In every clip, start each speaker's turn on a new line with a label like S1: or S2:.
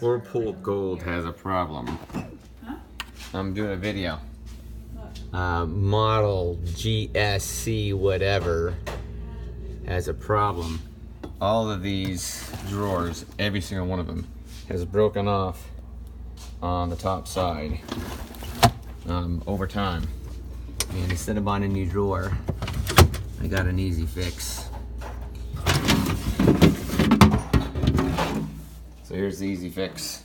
S1: Whirlpool Gold has a problem. I'm doing a video. Model GSC whatever has a problem. All of these drawers, every single one of them, has broken off on the top side over time. And instead of buying a new drawer, I got an easy fix. So here's the easy fix.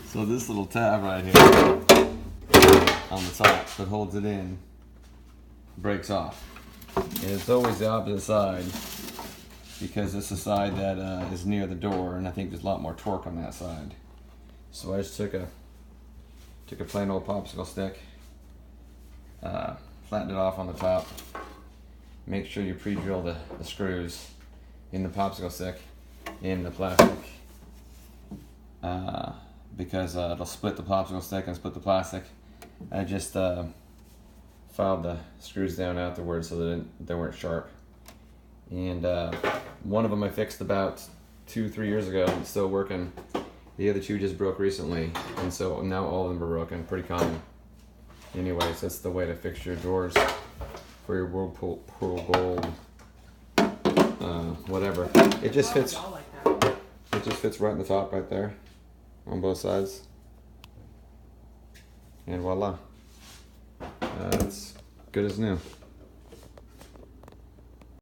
S1: So this little tab right here on the top that holds it in breaks off. And it's always the opposite side because it's the side that is near the door, and I think there's a lot more torque on that side. So I just took a plain old popsicle stick, flattened it off on the top. Make sure you pre-drill the screws in the popsicle stick in the plastic. Because it'll split the popsicle stick and split the plastic. I just filed the screws down afterwards so that they weren't sharp. And one of them I fixed about 2-3 years ago and it's still working. The other two just broke recently, and so now all of them are broken. Pretty common. Anyways, that's the way to fix your drawers for your Whirlpool Gold. Whatever. It just fits. It just fits right in the top, right there, on both sides. And voila, it's good as new.